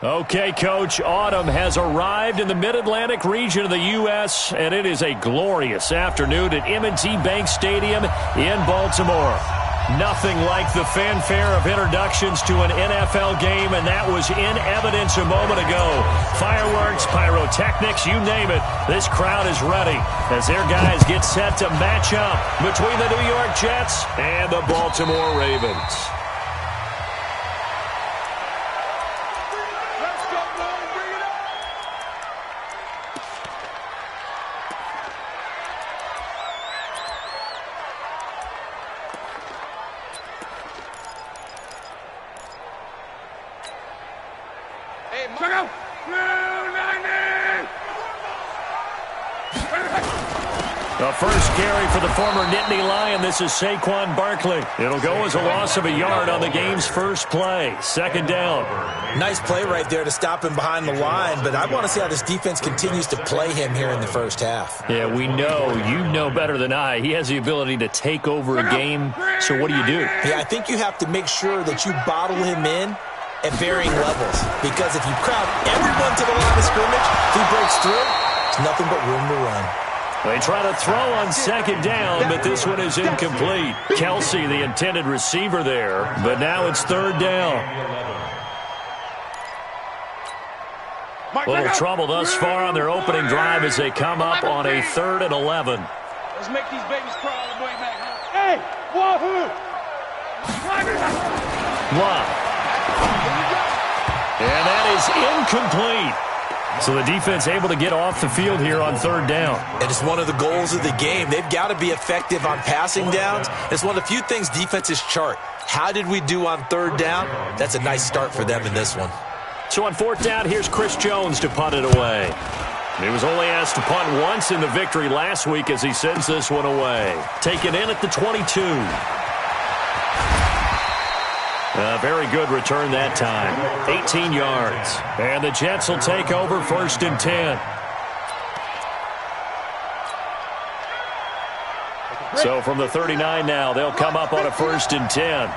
Okay, Coach, autumn has arrived in the Mid-Atlantic region of the U.S., and it is a glorious afternoon at M&T Bank Stadium in Baltimore. Nothing like the fanfare of introductions to an NFL game, and that was in evidence a moment ago. Fireworks, pyrotechnics, you name it. This crowd is ready as their guys get set to match up between the New York Jets and the Baltimore Ravens. The first carry for the former Nittany Lion. This is Saquon Barkley. It'll go as a loss of a yard on the game's first play. Second down. Nice play right there to stop him behind the line, but I want to see how this defense continues to play him here in the first half. Yeah, we know. You know better than I. He has the ability to take over a game. So what do? Yeah, I think you have to make sure that you bottle him in at varying levels, because if you crowd everyone to the line of scrimmage, if he breaks through, there's nothing but room to run. They try to throw on second down, but this one is incomplete. Kelsey, the intended receiver there, but now it's third down. A little trouble thus far on their opening drive as they come up on a 3rd and 11. Let's make these babies crawl all the way back. Hey, wahoo! Wow. And that is incomplete. So the defense able to get off the field here on third down. It is one of the goals of the game. They've got to be effective on passing downs. It's one of the few things defenses chart. How did we do on third down? That's a nice start for them in this one. So on fourth down, here's Chris Jones to punt it away. He was only asked to punt once in the victory last week as he sends this one away. Taken in at the 22. A very good return that time. 18 yards. And the Jets will take over 1st and 10. So from the 39 now, they'll come up on a 1st and 10.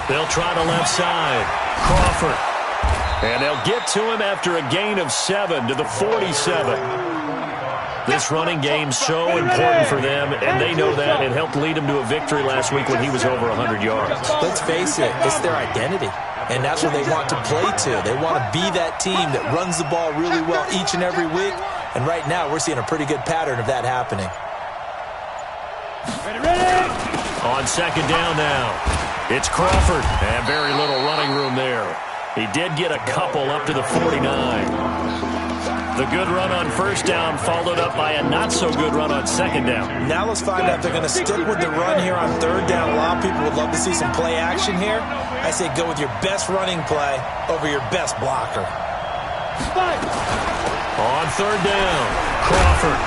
They'll try the left side. Crawford. And they'll get to him after a gain of 7 to the 47. This running game so important for them, and they know that. It helped lead them to a victory last week when he was over 100 yards. Let's face it, it's their identity, and that's what they want to play to. They want to be that team that runs the ball really well each and every week, and right now we're seeing a pretty good pattern of that happening. On second down now, it's Crawford, and very little running room there. He did get a couple up to the 49. The good run on first down followed up by a not-so-good run on second down. Now let's find out if they're going to stick with the run here on third down. A lot of people would love to see some play action here. I say go with your best running play over your best blocker. On third down, Crawford.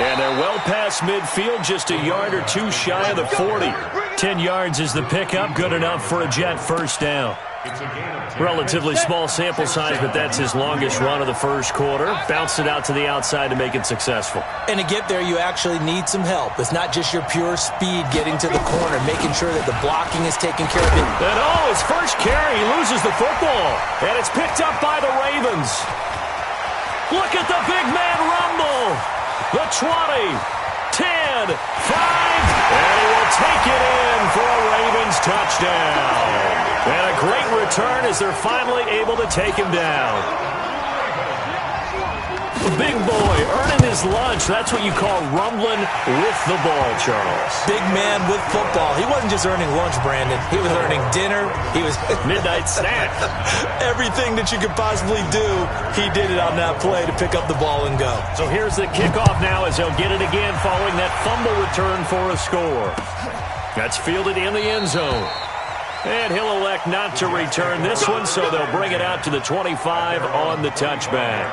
And they're well past midfield, just a yard or two shy of the 40. 10 yards is the pickup, good enough for a Jet first down. Relatively small sample size, but that's his longest run of the first quarter. Bounced it out to the outside to make it successful. And to get there, you actually need some help. It's not just your pure speed getting to the corner, making sure that the blocking is taken care of. And his first carry, he loses the football. And it's picked up by the Ravens. Look at the big man rumble. The 20, 10, 5, and he will take it in for a Ravens touchdown. And a great return as they're finally able to take him down. Big boy earning his lunch. That's what you call rumbling with the ball, Charles. Big man with football. He wasn't just earning lunch, Brandon. He was earning dinner. He was midnight snack. Everything that you could possibly do, he did it on that play to pick up the ball and go. So here's the kickoff now as they'll get it again following that fumble return for a score. That's fielded in the end zone. And he'll elect not to return this one, so they'll bring it out to the 25 on the touchback.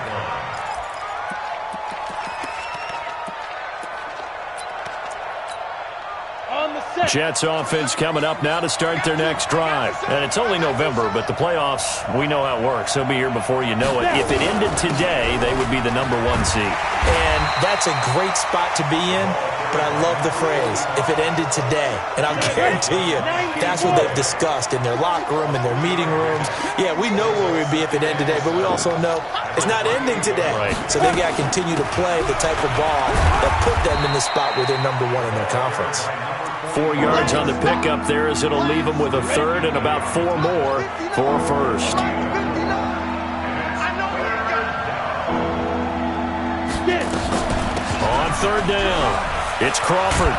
On the Jets offense coming up now to start their next drive. And it's only November, but the playoffs, we know how it works. They'll be here before you know it. If it ended today, they would be the #1 seed. And that's a great spot to be in, but I love the phrase, if it ended today. And I'll guarantee you, that's what they've discussed in their locker room, in their meeting rooms. Yeah, we know where we'd be if it ended today, but we also know it's not ending today. Right. So they've got to continue to play the type of ball that put them in the spot where they're #1 in their conference. 4 yards on the pickup there as it'll leave them with a third and about 4 more for first. On third down, it's Crawford.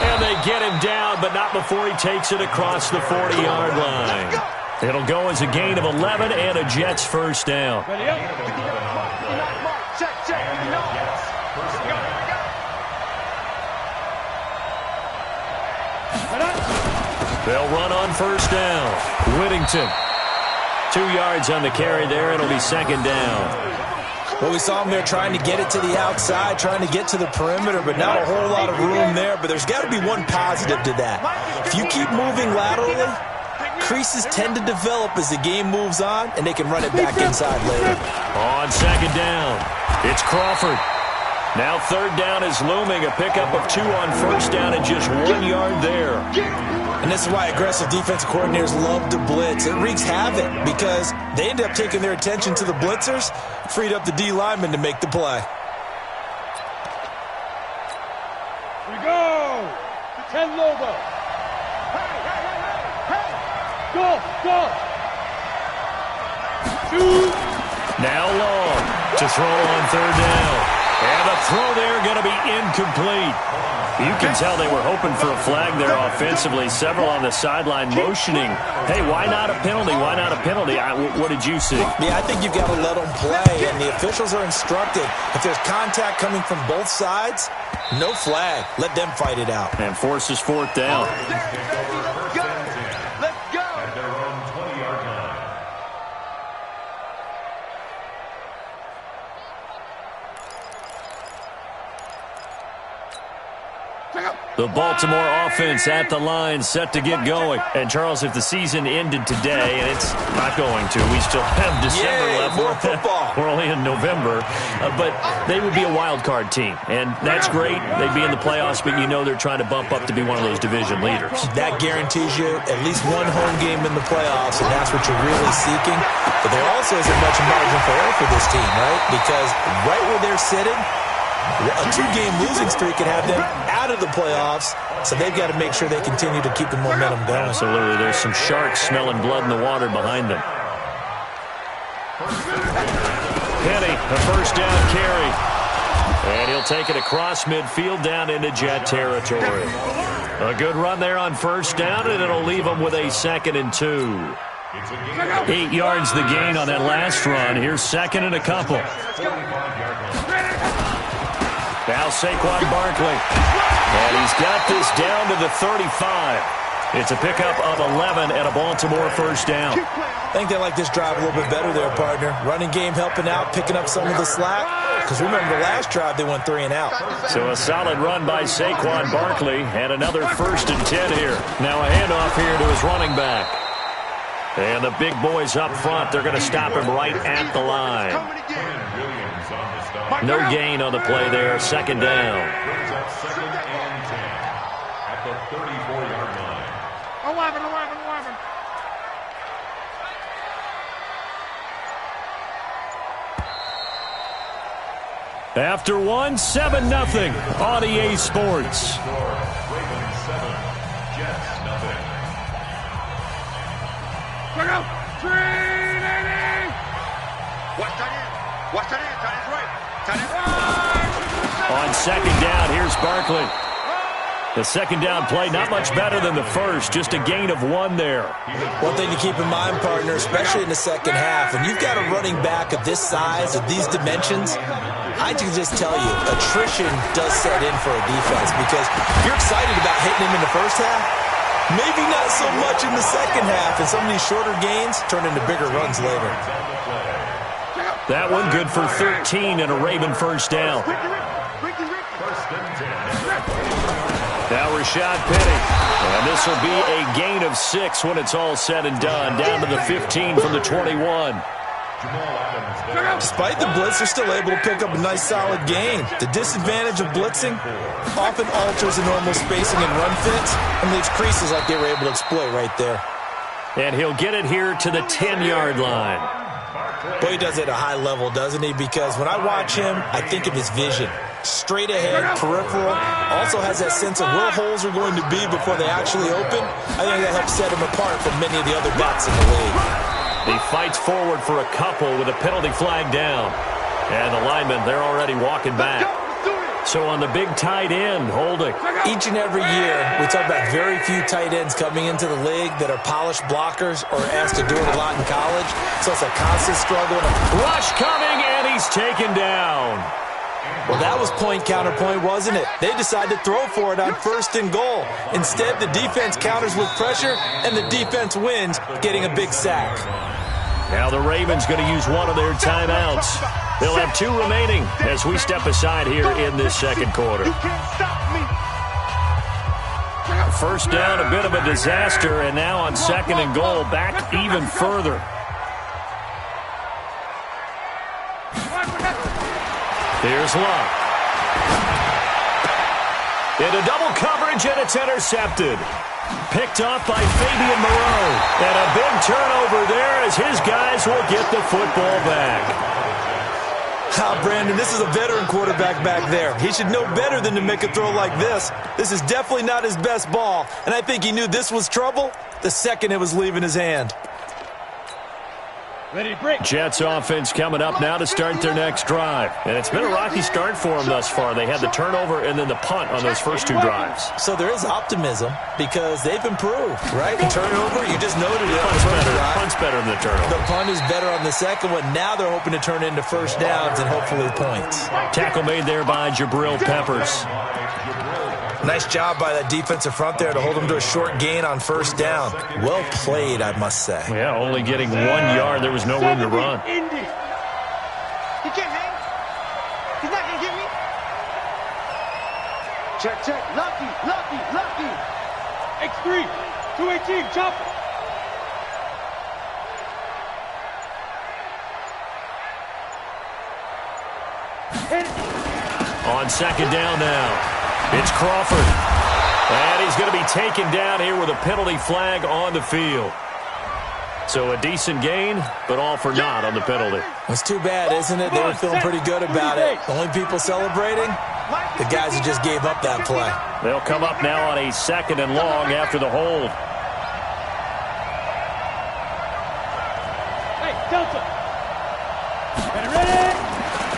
And they get him down, but not before he takes it across the 40-yard line. It'll go as a gain of 11 and a Jets first down. They'll run on first down. Whittington. 2 yards on the carry there. It'll be second down. Well, we saw him there trying to get it to the outside, trying to get to the perimeter, but not a whole lot of room there. But there's got to be one positive to that. If you keep moving laterally, creases tend to develop as the game moves on, and they can run it back inside later. On second down, it's Crawford. Now third down is looming. A pickup of 2 on first down and just 1 yard there. And this is why aggressive defensive coordinators love to blitz. It wreaks havoc because they end up taking their attention to the blitzers, freed up the D lineman to make the play. We go. The 10 Lobo. Go, go. 2. Now long to throw on third down. And the throw there going to be incomplete. You can tell they were hoping for a flag there offensively. Several on the sideline motioning, hey, why not a penalty? Why not a penalty? What did you see? Yeah, I think you've got to let them play, and the officials are instructed. If there's contact coming from both sides, no flag. Let them fight it out. And forces fourth down. The Baltimore offense at the line, set to get going. And, Charles, if the season ended today, and it's not going to, we still have December left. More football. We're only in November. But they would be a wild card team. And that's great. They'd be in the playoffs, but you know they're trying to bump up to be one of those division leaders. That guarantees you at least one home game in the playoffs, and that's what you're really seeking. But there also isn't much margin for error for this team, right? Because right where they're sitting, a 2-game losing streak can have them out of the playoffs, so they've got to make sure they continue to keep the momentum going. Absolutely. There's some sharks smelling blood in the water behind them. Penny, a first down carry. And he'll take it across midfield down into Jet territory. A good run there on first down, and it'll leave them with a 2nd and 2. 8 yards the gain on that last run. Here's second and a couple. Now Saquon Barkley. And he's got this down to the 35. It's a pickup of 11 and a Baltimore first down. I think they like this drive a little bit better there, partner. Running game helping out, picking up some of the slack. Because remember, the last drive they went 3 and out. So a solid run by Saquon Barkley and another 1st and 10 here. Now a handoff here to his running back. And the big boys up front, they're going to stop him right at the line. No gain on the play there, 2nd down. At the 34-yard line. 11. After 1, 7-0 on EA Sports. Ravens 7, Jets 0. Check out. 380. Watch that in. Watch that in. Tight end right. Tight end right. On second down, here's Barkley. The second down play, not much better than the first, just a gain of 1 there. One thing to keep in mind, partner, especially in the second half, when you've got a running back of this size, of these dimensions, I can just tell you, attrition does set in for a defense because you're excited about hitting him in the first half, maybe not so much in the second half, and some of these shorter gains turn into bigger runs later. That one good for 13 and a Raven first down. Now Rashad Penny. And this will be a gain of 6 when it's all said and done. Down to the 15 from the 21. Despite the blitz, they're still able to pick up a nice, solid gain. The disadvantage of blitzing often alters the normal spacing and run fits and leaves creases like they were able to exploit right there. And he'll get it here to the 10-yard line. But he does it at a high level, doesn't he? Because when I watch him, I think of his vision. Straight ahead, peripheral, also has that sense of where holes are going to be before they actually open. I think that helps set him apart from many of the other backs in the league. He fights forward for a couple with a penalty flag down. And the linemen, they're already walking back. So on the big tight end, holding. Each and every year, we talk about very few tight ends coming into the league that are polished blockers or asked to do it a lot in college. So it's a constant struggle. Rush coming, and he's taken down. Well, that was point counterpoint, wasn't it? They decided to throw for it on 1st and goal. Instead, the defense counters with pressure, and the defense wins, getting a big sack. Now the Ravens going to use one of their timeouts. They'll have 2 remaining as we step aside here in this second quarter. First down, a bit of a disaster, and now on 2nd and goal, back even further. Here's Luck. Into double coverage, and it's intercepted. Picked off by Fabian Moreau. And a big turnover there as his guys will get the football back. Brandon, this is a veteran quarterback back there. He should know better than to make a throw like this. This is definitely not his best ball, and I think he knew this was trouble the second it was leaving his hand. Ready to break. Jets offense coming up now to start their next drive. And it's been a rocky start for them thus far. They had the turnover and then the punt on those first 2 drives. So there is optimism because they've improved, right? The turnover, you just noted it. Punt's better than the turnover. The punt is better on the second one. Now they're hoping to turn into first downs and hopefully points. Tackle made there by Jabril Peppers. Nice job by that defensive front there to hold them to a short gain on 1st down. Well played, I must say. Yeah, only getting 1 yard. There was no room to run. He can't hang. He's not going to get me. Check, check. Lucky. X3. 218. Chopper. On 2nd down now. It's Crawford. And he's going to be taken down here with a penalty flag on the field. So a decent gain, but all for naught on the penalty. It's too bad, isn't it? They were feeling pretty good about it. The only people celebrating, the guys who just gave up that play. They'll come up now on a 2nd and long after the hold. Hey, Delta. Ready?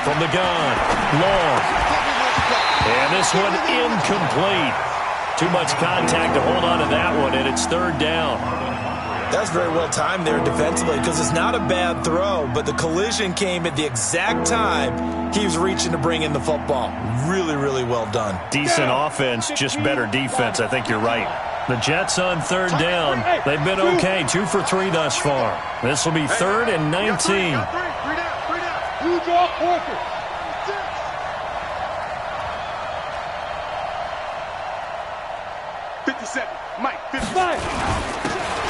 From the gun, long. And this one incomplete. Too much contact to hold on to that one, and it's 3rd down. That's very well timed there defensively because it's not a bad throw, but the collision came at the exact time he was reaching to bring in the football. Really, really well done. Decent offense, just better defense. I think you're right. The Jets on 3rd down. They've been okay, 2 for 3 thus far. This will be 3rd and 19. 3 down. You draw Parker. 57. Mike, 55.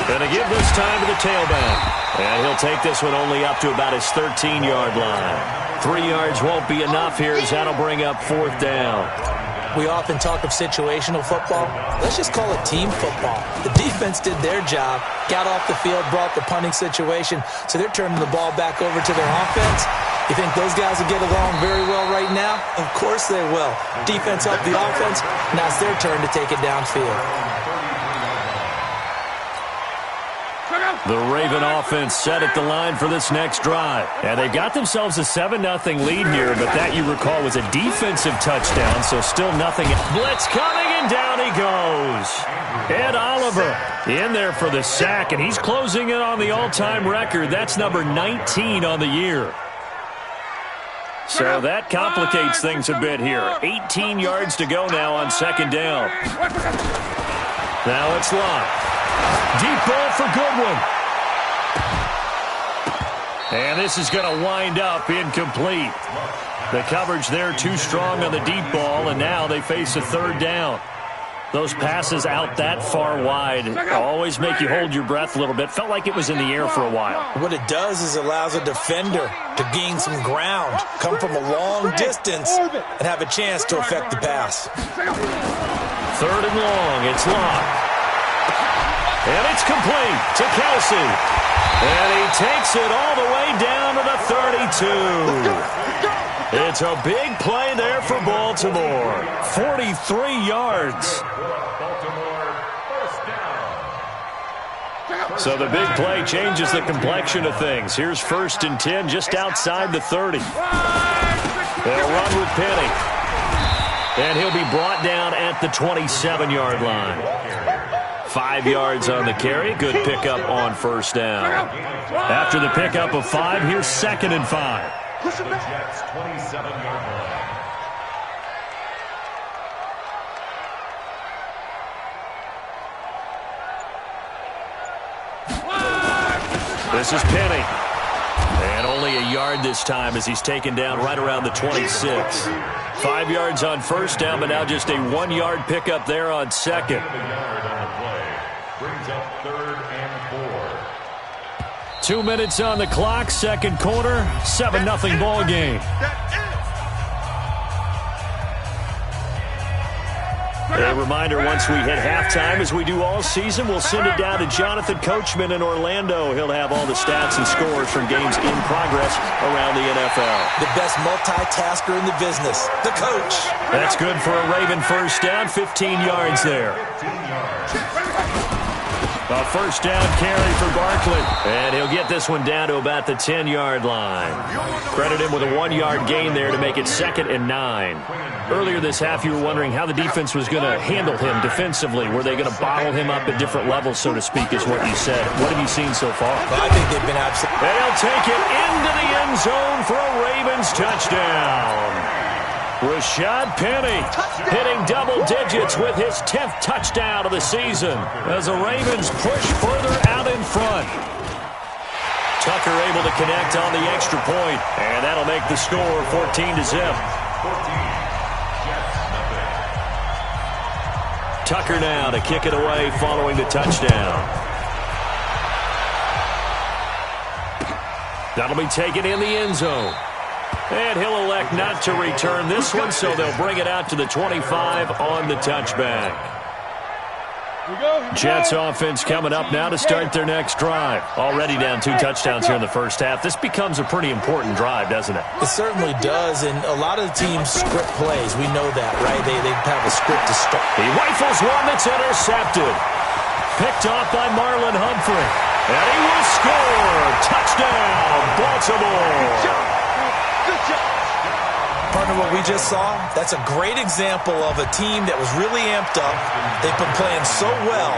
Going to give this time to the tailback. And he'll take this one only up to about his 13-yard line. 3 yards won't be enough here as that'll bring up 4th down. We often talk of situational football. Let's just call it team football. The defense did their job, got off the field, brought the punting situation, so they're turning the ball back over to their offense. You think those guys will get along very well right now? Of course they will. Defense helped the offense. Now it's their turn to take it downfield. The Raven offense set at the line for this next drive. And they got themselves a 7-0 lead here, but that, you recall, was a defensive touchdown, so still nothing. Blitz coming, and down he goes. Ed Oliver in there for the sack, and he's closing in on the all-time record. That's number 19 on the year. So that complicates things a bit here. 18 yards to go now on 2nd down. Now it's Locke. Deep ball for Goodwin. And this is going to wind up incomplete. The coverage there too strong on the deep ball, and now they face a 3rd down. Those passes out that far wide always make you hold your breath a little bit. Felt like it was in the air for a while. What it does is allows a defender to gain some ground, come from a long distance, and have a chance to affect the pass. 3rd and long. It's locked. And it's complete to Kelsey. And he takes it all the way down to the 32. It's a big play there for Baltimore. 43 yards. So the big play changes the complexion of things. Here's 1st and 10 just outside the 30. They'll run with Penny. And he'll be brought down at the 27-yard line. 5 yards on the carry. Good pickup on 1st down. After the pickup of 5, here's 2nd and 5. The Jets' 27-yard line. This is Penny. And only a yard this time as he's taken down right around the 26. 5 yards on 1st down, but now just a 1-yard pickup there on 2nd. A yard on the play. Brings up 3rd and 4. 2 minutes on the clock, 2nd quarter, 7-0 ball game. A reminder, once we hit halftime, as we do all season, we'll send it down to Jonathan Coachman in Orlando. He'll have all the stats and scores from games in progress around the NFL. The best multitasker in the business, the coach. That's good for a Raven 1st down, 15 yards there. 15 yards. A 1st down carry for Barkley. And he'll get this one down to about the 10-yard line. Credit him with a 1-yard gain there to make it 2nd and 9. Earlier this half, you were wondering how the defense was going to handle him defensively. Were they going to bottle him up at different levels, so to speak, is what you said. What have you seen so far? Well, I think they've been absolute. And he'll take it into the end zone for a Ravens touchdown. Rashad Penny hitting double digits with his 10th touchdown of the season as the Ravens push further out in front. Tucker able to connect on the extra point, and that'll make the score 14-0. 14. Tucker now to kick it away following the touchdown. That'll be taken in the end zone. And he'll elect not to return this one, so they'll bring it out to the 25 on the touchback. Jets offense coming up now to start their next drive. Already down 2 touchdowns here in the first half. This becomes a pretty important drive, doesn't it? It certainly does, and a lot of the teams script plays. We know that, right? They have a script to start. He rifles one that's intercepted. Picked off by Marlon Humphrey. And he will score. Touchdown, Baltimore. Partner, what we just saw, that's a great example of a team that was really amped up. They've been playing so well,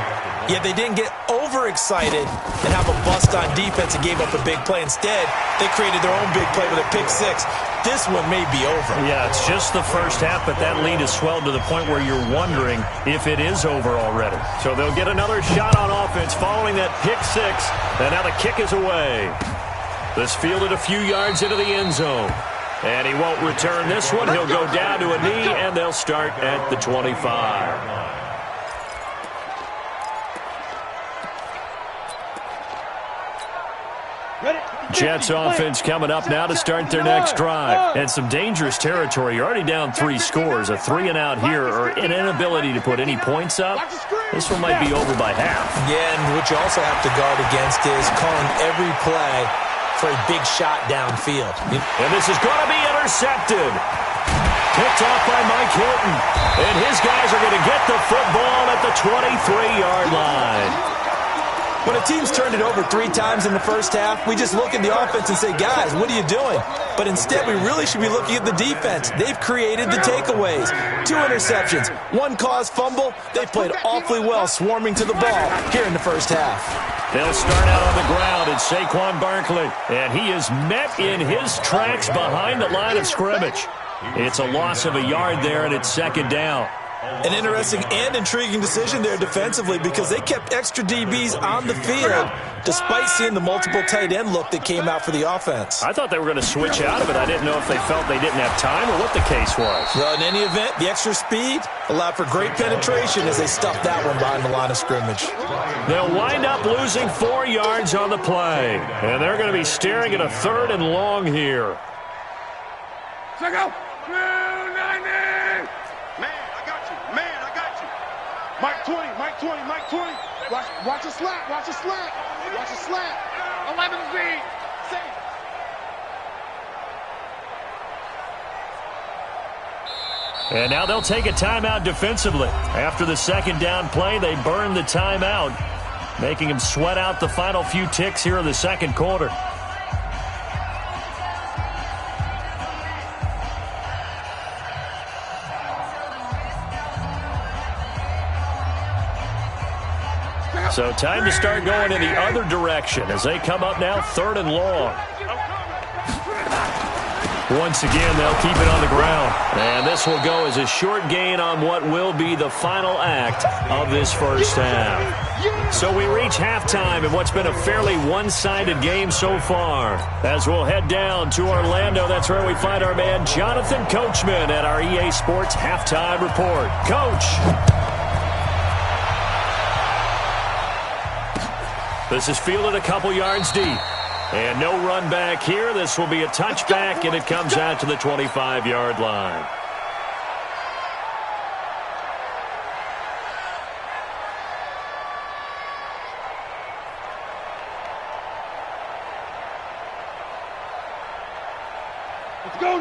yet they didn't get overexcited and have a bust on defense and gave up a big play. Instead, they created their own big play with a pick 6. This one may be over. Yeah, it's just the first half, but that lead has swelled to the point where you're wondering if it is over already. So they'll get another shot on offense following that pick 6, and now the kick is away. This fielded a few yards into the end zone. And he won't return this one. He'll go down to a knee, and they'll start at the 25. Jets offense coming up now to start their next drive. And some dangerous territory. You're already down 3 scores. A 3-and-out here, or an inability to put any points up. This one might be over by half. Yeah, and what you also have to guard against is calling every play for a big shot downfield. And this is going to be intercepted. Picked off by Mike Hilton. And his guys are going to get the football at the 23-yard line. When a team's turned it over 3 times in the first half, we just look at the offense and say, guys, what are you doing? But instead, we really should be looking at the defense. They've created the takeaways. 2 interceptions, 1 caused fumble. They played awfully well swarming to the ball here in the first half. They'll start out on the ground. It's Saquon Barkley. And he is met in his tracks behind the line of scrimmage. It's a loss of a yard there, and it's 2nd down. An interesting and intriguing decision there defensively because they kept extra DBs on the field despite seeing the multiple tight end look that came out for the offense. I thought they were going to switch out of it. I didn't know if they felt they didn't have time or what the case was. Well, in any event, the extra speed allowed for great penetration as they stuffed that one behind the line of scrimmage. They'll wind up losing 4 yards on the play, and they're going to be staring at a 3rd and long here. Check out. 290. Man, I got you. Man, I got you. Mike 20, Mike 20, Mike 20. Watch a slat, watch a slat. Watch a slat. 11 speed. Safe. And now they'll take a timeout defensively. After the 2nd down play, they burn the timeout, making them sweat out the final few ticks here in the 2nd quarter. So time to start going in the other direction as they come up now 3rd and long. Once again, they'll keep it on the ground. And this will go as a short gain on what will be the final act of this first half. So we reach halftime in what's been a fairly one-sided game so far. As we'll head down to Orlando, that's where we find our man Jonathan Coachman at our EA Sports Halftime Report. Coach. This is fielded a couple yards deep. And no run back here. This will be a touchback, and it comes out to the 25-yard line.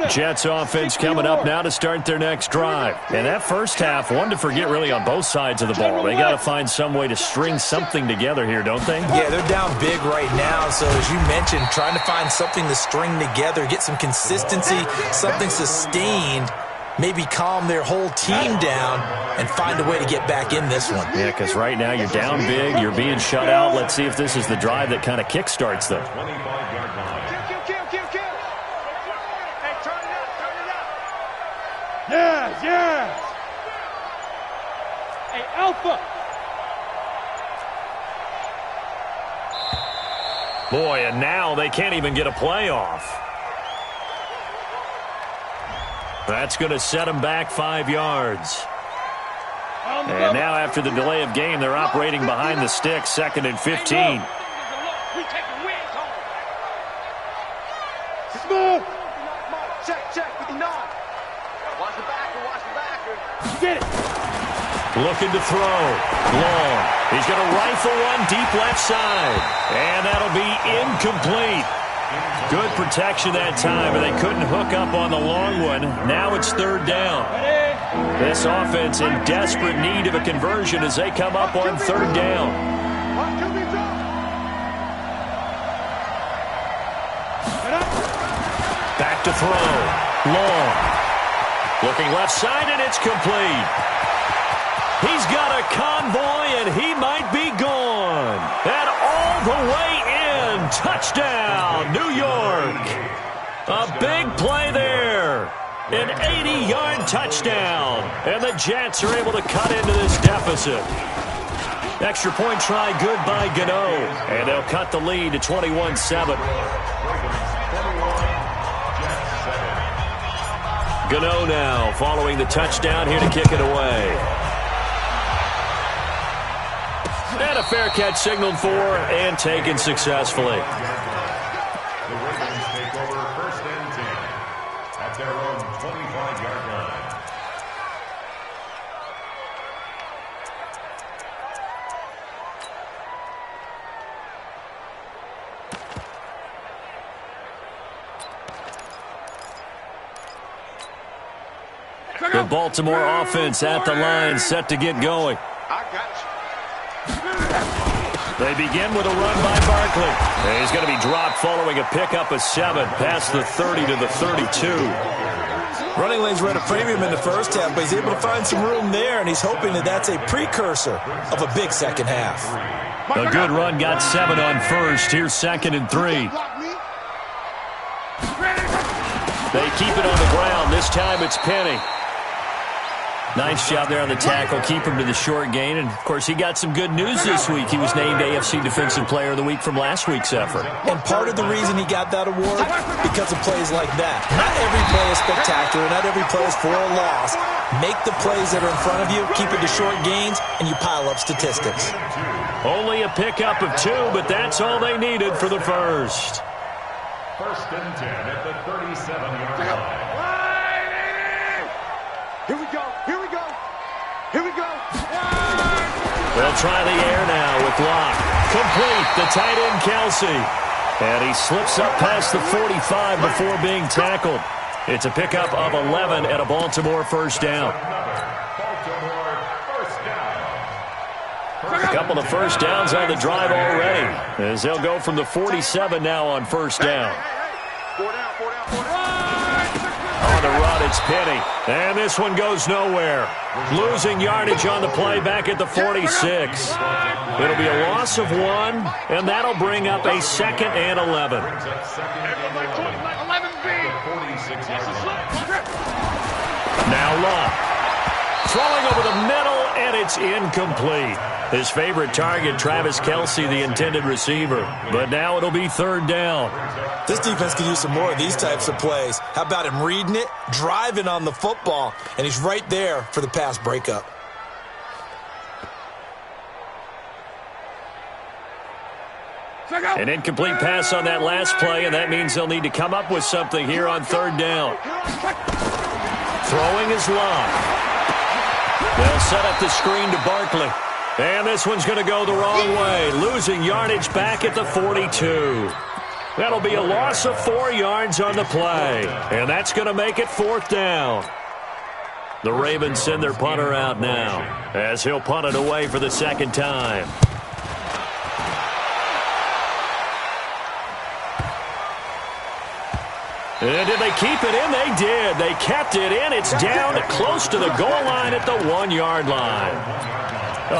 Jets offense coming up now to start their next drive. And that first half, one to forget really on both sides of the ball. They got to find some way to string something together here, don't they? Yeah, they're down big right now. So as you mentioned, trying to find something to string together, get some consistency, something sustained, maybe calm their whole team down and find a way to get back in this one. Yeah, because right now you're down big, you're being shut out. Let's see if this is the drive that kind of kickstarts them. Yes. Hey, Alpha. Boy, and now they can't even get a play off. That's going to set them back 5 yards. And now after the delay of game, they're operating behind the sticks, 2nd and 15. Smooth. Check with the nod. Watch the backer. Get it. Looking to throw. Long. He's going to rifle one deep left side. And that'll be incomplete. Good protection that time, and they couldn't hook up on the long one. Now it's 3rd down. This offense in desperate need of a conversion as they come up on 3rd down. Back to throw. Long. Looking left side, and it's complete. He's got a convoy, and he might be gone. And all the way in. Touchdown, New York. A big play there. An 80-yard touchdown. And the Jets are able to cut into this deficit. Extra point try good by Gano. And they'll cut the lead to 21-7. Gano now following the touchdown here to kick it away. And a fair catch signaled for and taken successfully. The Ravens take over 1st and 10 at their own 25-yard line. The Baltimore offense at the line, set to get going. I got you. They begin with a run by Barkley. And he's going to be dropped following a pickup of 7 past the 30 to the 32. Running lanes were at a premium in the first half, but he's able to find some room there, and he's hoping that that's a precursor of a big 2nd half. A good run got 7 on first. Here's 2nd and 3. They keep it on the ground. This time it's Penny. Nice job there on the tackle. Keep him to the short gain. And, of course, he got some good news this week. He was named AFC Defensive Player of the Week from last week's effort. And part of the reason he got that award, because of plays like that. Not every play is spectacular. Not every play is for a loss. Make the plays that are in front of you, keep it to short gains, and you pile up statistics. Only a pickup of 2, but that's all they needed for the first. First and 10 at the 37-yard line. Here we go. Here we go. Here we go. They'll try the air now with Locke. Complete, the tight end Kelsey. And he slips up past the 45 before being tackled. It's a pickup of 11 and a Baltimore first down. A couple of first downs on the drive already, as they'll go from the 47 now on first down. On the run, it's Penny. And this one goes nowhere. Losing yardage on the play back at the 46. It'll be a loss of 1, and that'll bring up a 2nd and 11. Now Locke. Throwing over the middle, and it's incomplete. His favorite target, Travis Kelce, the intended receiver. But now it'll be 3rd down. This defense could use some more of these types of plays. How about him reading it, driving on the football, and he's right there for the pass breakup. An incomplete pass on that last play, and that means they'll need to come up with something here on 3rd down. Throwing is Locke. They'll set up the screen to Barkley. And this one's going to go the wrong way. Losing yardage back at the 42. That'll be a loss of 4 yards on the play. And that's going to make it 4th down. The Ravens send their punter out now, as he'll punt it away for the 2nd time. And did they keep it in? They did. They kept it in. It's down close to the goal line at the 1-yard line.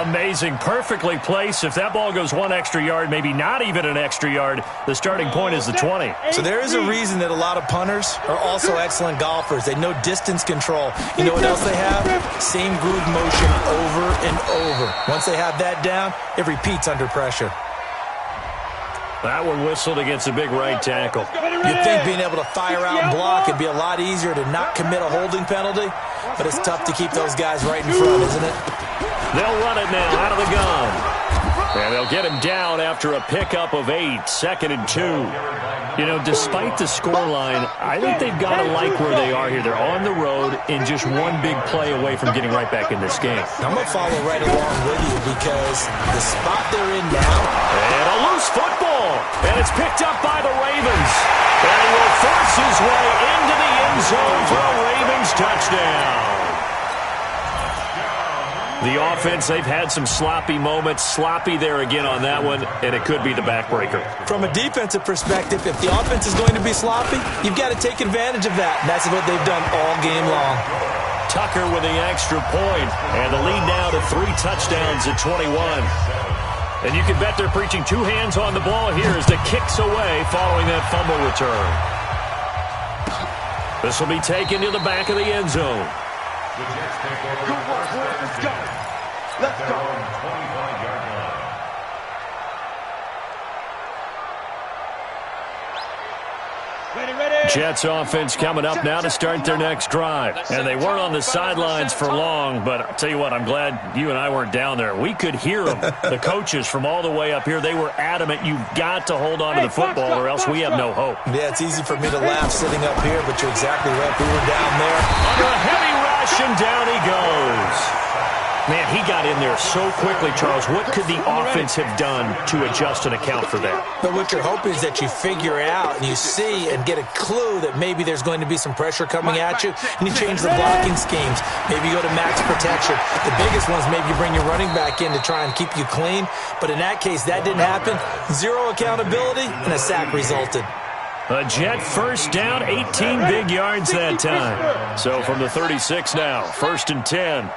Amazing. Perfectly placed. If that ball goes 1 extra yard, maybe not even an extra yard, the starting point is the 20. So there is a reason that a lot of punters are also excellent golfers. They know distance control. You know what else they have? Same groove motion over and over. Once they have that down, it repeats under pressure. That one whistled against a big right tackle. You'd think being able to fire out and block would be a lot easier to not commit a holding penalty, but it's tough to keep those guys right in front, isn't it? They'll run it now out of the gun. And they'll get him down after a pickup of 8, 2nd and 2. You know, despite the scoreline, I think they've got to like where they are here. They're on the road and just one big play away from getting right back in this game. I'm going to follow right along with you because the spot they're in now. And a loose football. And it's picked up by the Ravens. And he will force his way into the end zone for a Ravens touchdown. The offense, they've had some sloppy moments. Sloppy there again on that one, and it could be the backbreaker. From a defensive perspective, if the offense is going to be sloppy, you've got to take advantage of that. And that's what they've done all game long. Tucker with the extra point, and the lead now to 3 touchdowns at 21. And you can bet they're preaching 2 hands on the ball here as the kick's away following that fumble return. This will be taken to the back of the end zone. The Jets take over. Good work, boys. Let's go. Let's go. 25-yard line. Jets offense coming up now to start their next drive. And they weren't on the sidelines for long, but I'll tell you what, I'm glad you and I weren't down there. We could hear them, the coaches from all the way up here. They were adamant, you've got to hold on to the football or else we have no hope. Yeah, it's easy for me to laugh sitting up here, but you're exactly right. We were down there. Under a heavy rush, and down he goes. Man, he got in there so quickly, Charles. What could the offense have done to adjust and account for that? But what you're hoping is that you figure out and you see and get a clue that maybe there's going to be some pressure coming at you, and you change the blocking schemes. Maybe you go to max protection. The biggest one's maybe you bring your running back in to try and keep you clean. But in that case, that didn't happen. 0 accountability, and a sack resulted. A Jet first down, 18 big yards that time. So from the 36 now, 1st and 10.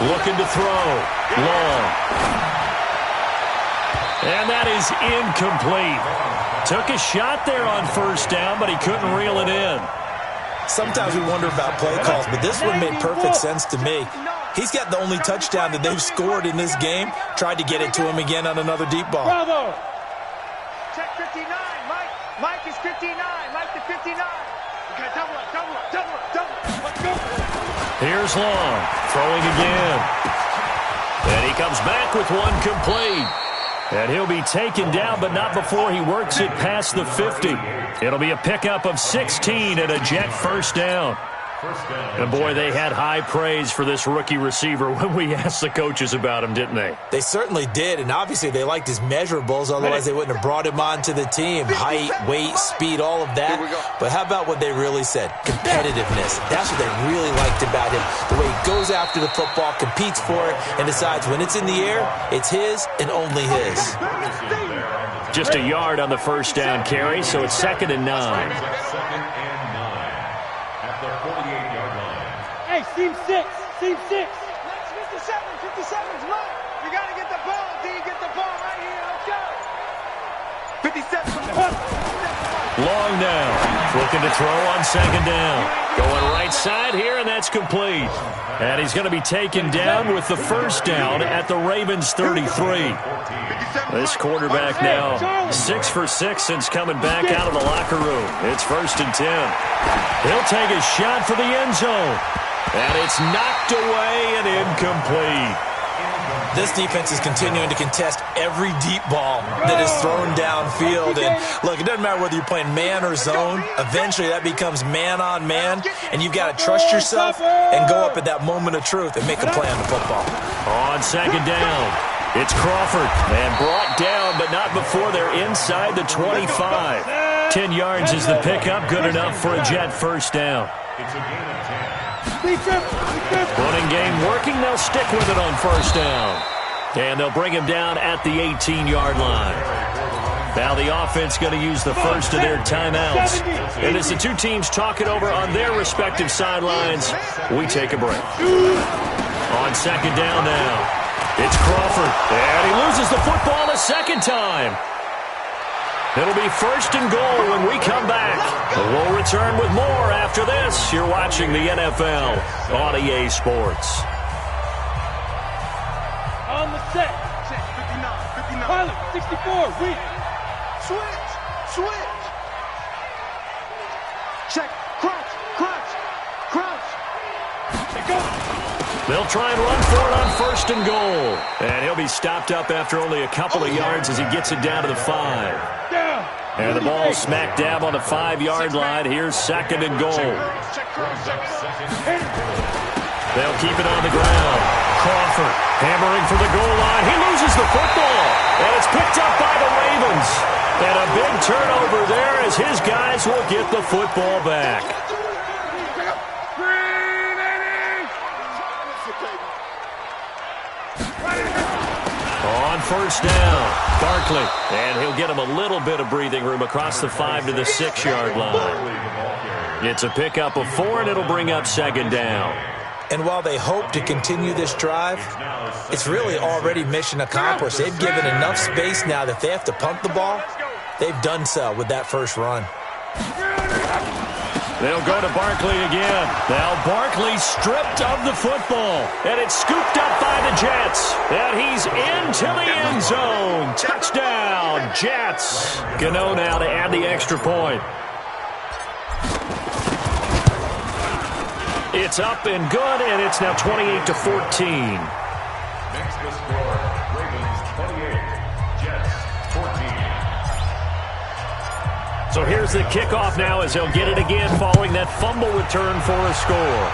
Looking to throw. Long. And that is incomplete. Took a shot there on first down, but he couldn't reel it in. Sometimes we wonder about play calls, but this one made perfect sense to me. He's got the only touchdown that they've scored in this game. Tried to get it to him again on another deep ball. Bravo. Check 59, Mike. Mike is 59. Mike to 59. Okay, double up. Let's go. Here's Long, throwing again. And he comes back with one complete. And he'll be taken down, but not before he works it past the 50. It'll be a pickup of 16 and a Jet first down. And, boy, they had high praise for this rookie receiver when we asked the coaches about him, didn't they? They certainly did, and obviously they liked his measurables. Otherwise, they wouldn't have brought him onto the team. Height, weight, speed, all of that. But how about what they really said? Competitiveness. That's what they really liked about him. The way he goes after the football, competes for it, and decides when it's in the air, it's his and only his. Just a yard on the first down carry, so it's 2nd and 9. Hey, seam 6. 57's mine. You got to get the ball. D, get the ball right here. Let's go. 57. Long down. Looking to throw on 2nd down. Going right side here, and that's complete. And he's going to be taken down with the first down at the Ravens 33. This quarterback now 6 for 6 since coming back out of the locker room. It's 1st and 10. He'll take a shot for the end zone. And it's knocked away and incomplete. This defense is continuing to contest every deep ball that is thrown downfield. And, look, it doesn't matter whether you're playing man or zone. Eventually, that becomes man-on-man. And you've got to trust yourself and go up at that moment of truth and make a play on the football. On 2nd down, it's Crawford. And brought down, but not before they're inside the 25. 10 yards is the pickup. Good enough for a Jet first down. It's a gain of 10. Running game working. They'll stick with it on first down. And they'll bring him down at the 18-yard line. Now the offense going to use the first of their timeouts. And as the two teams talk it over on their respective sidelines, we take a break. On 2nd down now, it's Crawford. And he loses the football a second time. It'll be 1st and goal when we come back. We'll return with more after this. You're watching the NFL on EA Sports. On the set. Check 59. Pilot 64. Weak. Switch. Check. Crouch. Go. They'll try and run for it on 1st and goal. And he'll be stopped up after only a couple of yards as he gets it down to the 5. And the ball smack dab on the 5-yard line. Here's 2nd and goal. They'll keep it on the ground. Crawford hammering for the goal line. He loses the football. And it's picked up by the Ravens. And a big turnover there as his guys will get the football back. On 1st down, Barkley. And he'll get him a little bit of breathing room across the 5 to the 6-yard line. It's a pickup of 4, and it'll bring up 2nd down. And while they hope to continue this drive, it's really already mission accomplished. They've given enough space now that they have to punt the ball. They've done so with that first run. They'll go to Barkley again. Now Barkley stripped of the football. And it's scooped up by the Jets. And he's into the end zone. Touchdown, Jets. Gano now to add the extra point. It's up and good, and it's now 28-14. Next the score, Ravens 28, Jets 14. So here's the kickoff now as they'll get it again following that fumble return for a score.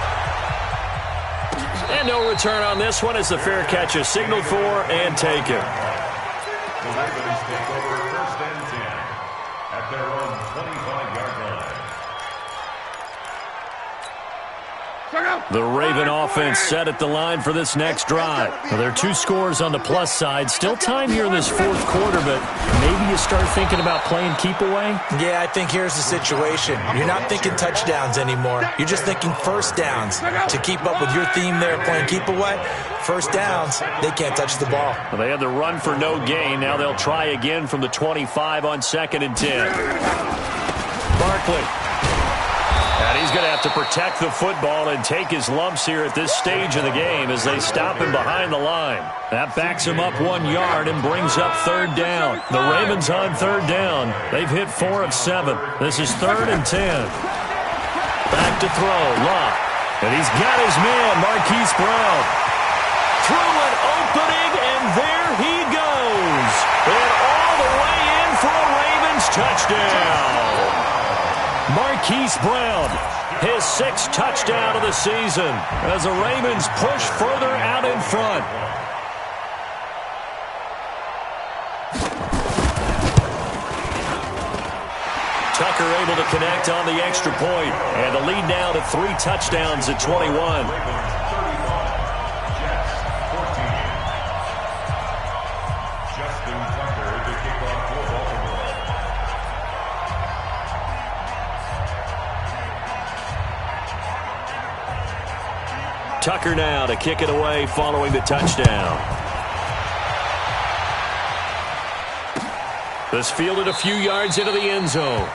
And no return on this one as the fair catch is signaled for and taken. The Ravens take over 1st and 10 at their own 25-yard line. The Raven offense set at the line for this next drive. Now, there are 2 scores on the plus side. Still time here in this 4th quarter, but maybe you start thinking about playing keep away? Yeah, I think here's the situation. You're not thinking touchdowns anymore. You're just thinking first downs. To keep up with your theme there, playing keep away, first downs, they can't touch the ball. Well, they had the run for no gain. Now they'll try again from the 25 on 2nd and 10. Barkley. And he's going to have to protect the football and take his lumps here at this stage of the game as they stop him behind the line. That backs him up 1 yard and brings up 3rd down. The Ravens on 3rd down. They've hit 4 of 7. This is 3rd and 10. Back to throw. Locke. And he's got his man, Marquise Brown. Through an opening, and there he goes. And all the way in for a Ravens touchdown. Marquise Brown, his 6th touchdown of the season as the Ravens push further out in front. Tucker able to connect on the extra point, and the lead now to 3 touchdowns at 21. Tucker now to kick it away following the touchdown. This fielded a few yards into the end zone.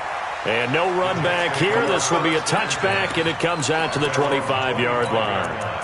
And no run back here. This will be a touchback, and it comes out to the 25-yard line.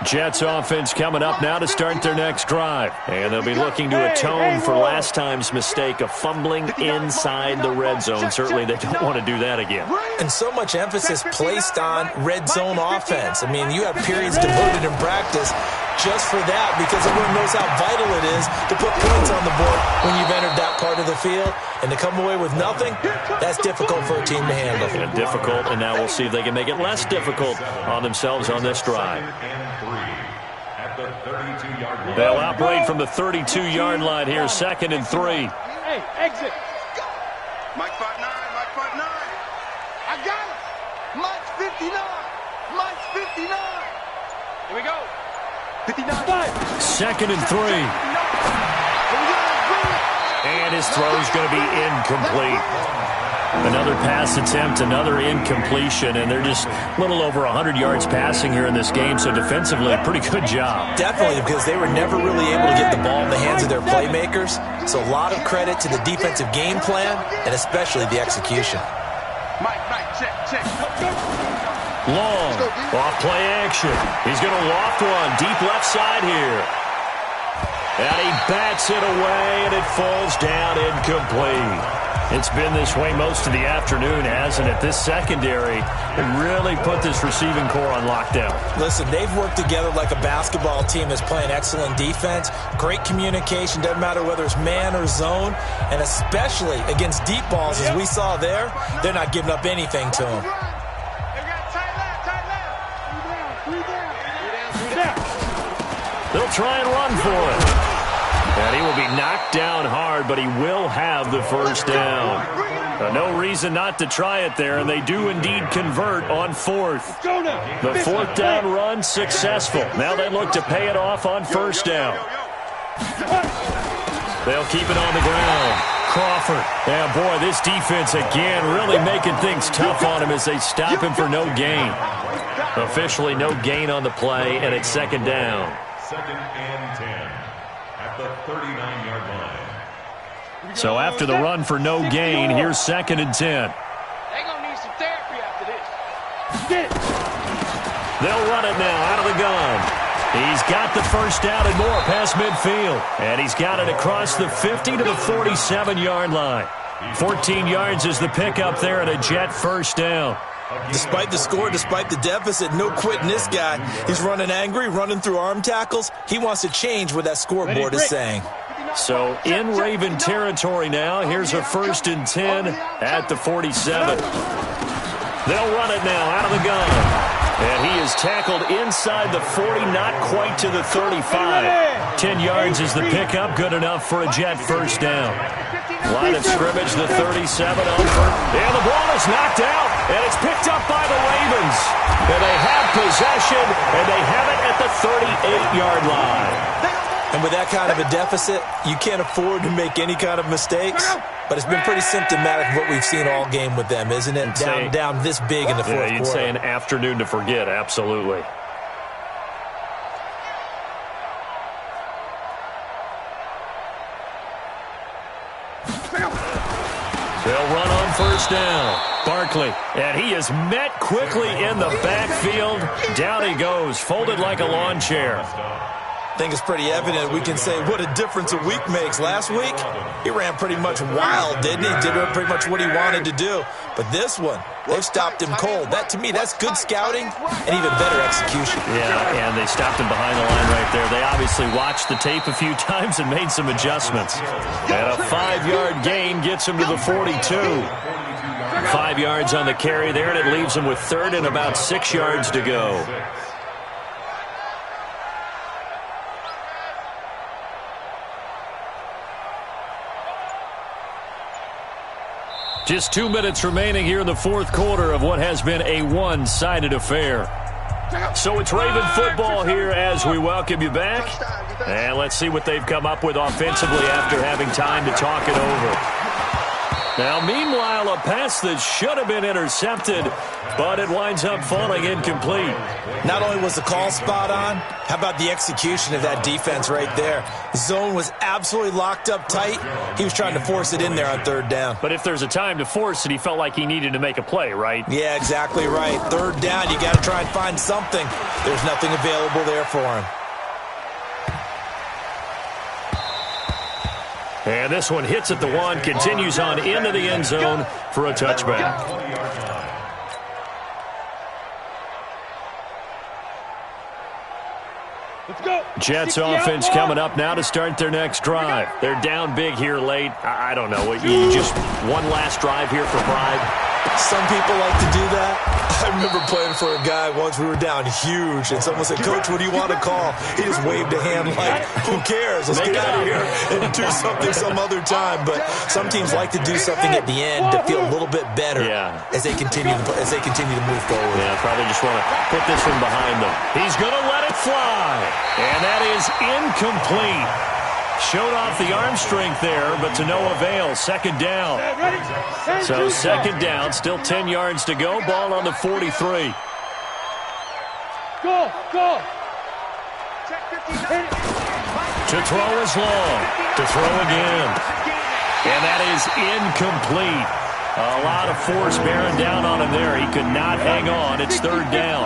Jets offense coming up now to start their next drive. And they'll be looking to atone for last time's mistake of fumbling inside the red zone. Certainly they don't want to do that again. And so much emphasis placed on red zone offense. I mean, you have periods devoted in practice just for that because everyone knows how vital it is to put points on the board when you've entered that part of the field. And to come away with nothing, that's difficult for a team to handle. And difficult, and now we'll see if they can make it less difficult on themselves on this drive. They'll operate from the 32-yard line here, 2nd and 3. Hey, exit. Mike 5'9", Mike 5'9". I got it. Mike's 59. Mike's 59. Here we go. 59. 2nd and 3. And his throw's going to be incomplete. Another pass attempt, another incompletion, and they're just a little over 100 yards passing here in this game, so defensively, pretty good job. Definitely, because they were never really able to get the ball in the hands of their playmakers, so a lot of credit to the defensive game plan, and especially the execution. Mike, check. Long, off play action. He's going to loft one, deep left side here. And he bats it away, and it falls down incomplete. It's been this way most of the afternoon, hasn't it? This secondary really put this receiving core on lockdown. Listen, they've worked together like a basketball team that's playing excellent defense. Great communication, doesn't matter whether it's man or zone. And especially against deep balls, as we saw there, they're not giving up anything to them. They'll try and run for it. And he will be knocked down hard, but he will have the first down. No reason not to try it there, and they do indeed convert on 4th. The 4th down run successful. Now they look to pay it off on 1st down. They'll keep it on the ground. Crawford. Yeah, boy, this defense again really making things tough on him as they stop him for no gain. Officially no gain on the play, and it's 2nd down. 2nd and 10 at the 39-yard line. So after the run for no gain, here's 2nd and 10. They're going to need some therapy after this. They'll run it now out of the gun. He's got the first down and more past midfield. And he's got it across the 50 to the 47-yard line. 14 yards is the pickup there and a Jet first down. Despite the score, despite the deficit, no quitting this guy. He's running angry, running through arm tackles. He wants to change what that scoreboard is saying. So in Raven territory now. Here's a 1st and 10 at the 47. They'll run it now out of the gun. And he is tackled inside the 40, not quite to the 35. 10 yards is the pickup, good enough for a Jet first down. Line of scrimmage, the 37 over. And the ball is knocked out, and it's picked up by the Ravens. And they have possession, and they have it at the 38-yard line. And with that kind of a deficit, you can't afford to make any kind of mistakes. But it's been pretty symptomatic of what we've seen all game with them, isn't it? Down this big in the fourth quarter. You'd say an afternoon to forget, absolutely. They'll run on first down. Barkley, and he is met quickly in the backfield. Down he goes, folded like a lawn chair. I think it's pretty evident we can say what a difference a week makes. Last week, he ran pretty much wild, didn't he? Did pretty much what he wanted to do. But this one, they've stopped him cold. That, to me, that's good scouting and even better execution. Yeah, and they stopped him behind the line right there. They obviously watched the tape a few times and made some adjustments. And a 5-yard gain gets him to the 42. 5 yards on the carry there, and it leaves him with third and about 6 yards to go. Just 2 minutes remaining here in the fourth quarter of what has been a one-sided affair. So it's Raven football here as we welcome you back. And let's see what they've come up with offensively after having time to talk it over. Now, meanwhile, a pass that should have been intercepted, but it winds up falling incomplete. Not only was the call spot on, how about the execution of that defense right there? The zone was absolutely locked up tight. He was trying to force it in there on third down. But if there's a time to force it, he felt like he needed to make a play, right? Yeah, exactly right. Third down, you got to try and find something. There's nothing available there for him. And this one hits at the 1, continues on into the end zone for a touchback. Jets offense coming up now to start their next drive. They're down big here late. I don't know. You just one last drive here for pride? Some people like to do that. I remember playing for a guy once. We were down huge, and someone said, "Coach, what do you want to call?" He just waved a hand like, "Who cares? Let's get out of here and do something some other time." But some teams like to do something at the end to feel a little bit better as they continue to move forward. Yeah, probably just want to put this one behind them. He's going to let it fly, and that is incomplete. Showed off the arm strength there, but to no avail. Second down. So second down, still 10 yards to go. Ball on the 43. Go! To throw is long. To throw again. And that is incomplete. A lot of force bearing down on him there. He could not hang on. It's third down.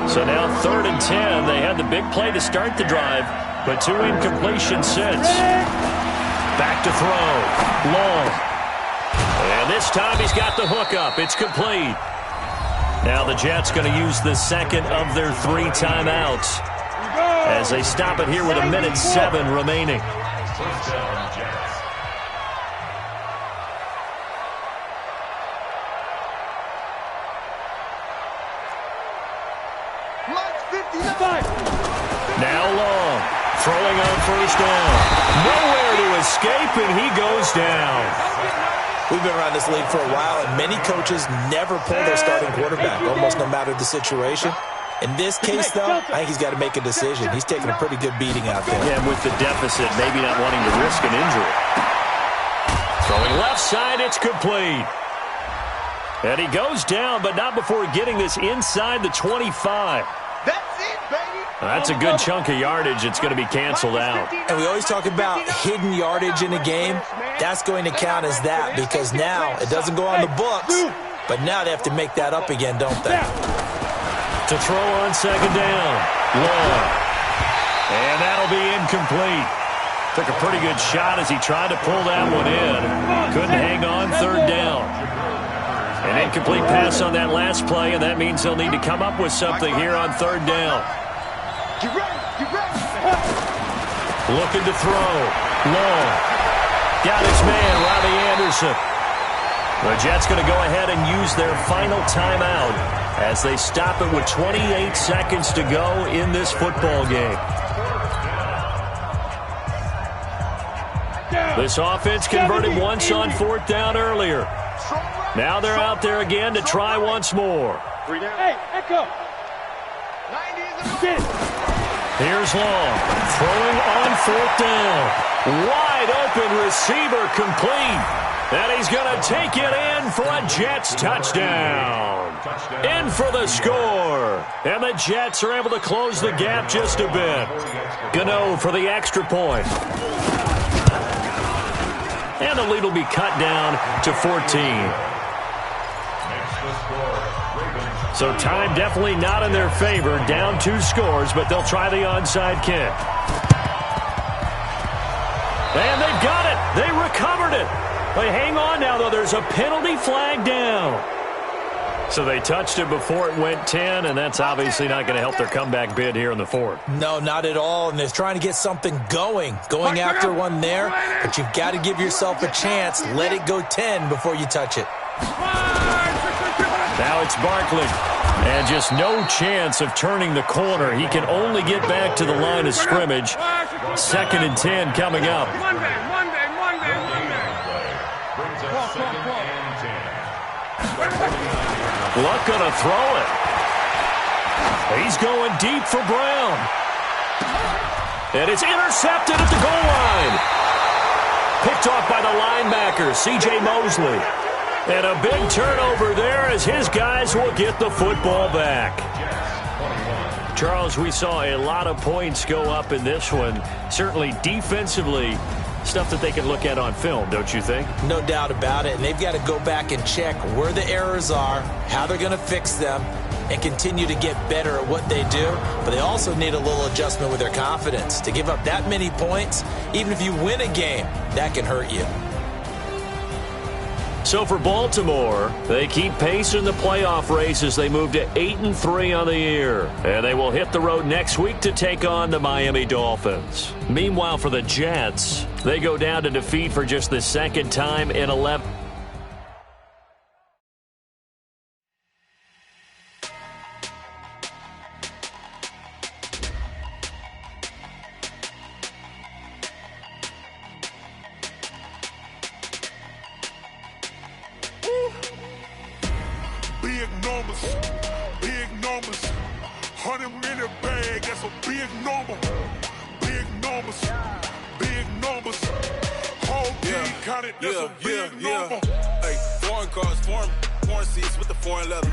So now 3rd and 10. They had the big play to start the drive, but 2 incompletions since. Back to throw. Long. And this time he's got the hook up. It's complete. Now the Jets going to use the second of their 3 timeouts as they stop it here with 1:07 remaining. Now Long, throwing on first down. Nowhere to escape, and he goes down. We've been around this league for a while, and many coaches never pull their starting quarterback, almost no matter the situation. In this case, though, I think he's got to make a decision. He's taking a pretty good beating out there. Yeah, with the deficit, maybe not wanting to risk an injury. Throwing left side, it's complete. And he goes down, but not before getting this inside the 25. That's a good chunk of yardage. It's going to be canceled out. And we always talk about hidden yardage in a game. That's going to count as that because now it doesn't go on the books, but now they have to make that up again, don't they? To throw on second down. Long. And that'll be incomplete. Took a pretty good shot as he tried to pull that one in. Couldn't hang on. Third down. An incomplete pass on that last play, and that means they'll need to come up with something here on third down. Get ready! Looking to throw. Long. Got his man, Robbie Anderson. The Jets going to go ahead and use their final timeout. as they stop it with 28 seconds to go in this football game. This offense converted once on 4th down earlier. Now they're out there again to try once more. Hey, Echo. Here's Long, throwing on 4th down. Wide open receiver complete. And he's going to take it in for a Jets touchdown. In for the score. And the Jets are able to close the gap just a bit. Gano for the extra point. And the lead will be cut down to 14. So time definitely not in their favor. Down 2 scores, but they'll try the onside kick. And they've got it. They recovered it. But hang on now, though. There's a penalty flag down. So they touched it before it went 10, and that's obviously not going to help their comeback bid here in the 4th. No, not at all, and they're trying to get something going after one there, but you've got to give yourself a chance. Let it go 10 before you touch it. Now it's Barkley, and just no chance of turning the corner. He can only get back to the line of scrimmage. 2nd and 10 coming up. Luck gonna throw it. He's going deep for Brown. And it's intercepted at the goal line. Picked off by the linebacker, C.J. Mosley. And a big turnover there as his guys will get the football back. Charles, we saw a lot of points go up in this one. Certainly defensively, stuff that they can look at on film, don't you think? No doubt about it. And they've got to go back and check where the errors are, how they're going to fix them, and continue to get better at what they do. But they also need a little adjustment with their confidence. To give up that many points, even if you win a game, that can hurt you. So for Baltimore, they keep pace in the playoff race as they move to 8-3 on the year. And they will hit the road next week to take on the Miami Dolphins. Meanwhile, for the Jets, they go down to defeat for just the 2nd time in 11. Big numbers, 100 in the bag, that's a big number. Big numbers, whole team counted, that's a big number. Hey, foreign cars, foreign seats with the foreign leather.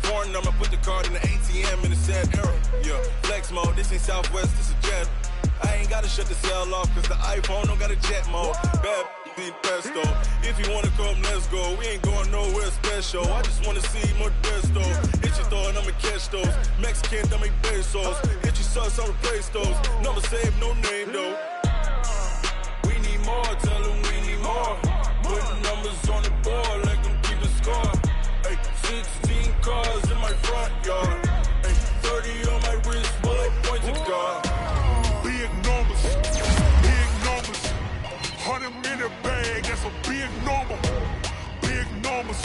Foreign number, put the card in the ATM in the sad era. Yeah, flex mode, this ain't Southwest, this is jet. I ain't gotta shut the cell off, cause the iPhone don't got a jet mode. Bad pesto. If you wanna come, let's go. We ain't going nowhere special. I just wanna see more desto. Hit your throw and I'ma catch those. Mexican, I make pesos. Hit your sauce, I'll replace those. Number saved, no name though. We need more, tell them we need more. Putting numbers on the board, like them keep the score. Hey, 16 cars in my front yard. Hey, 30 on my wrist, bullet points of God. Big numbers, 100 in the bag, that's a big number. Big numbers.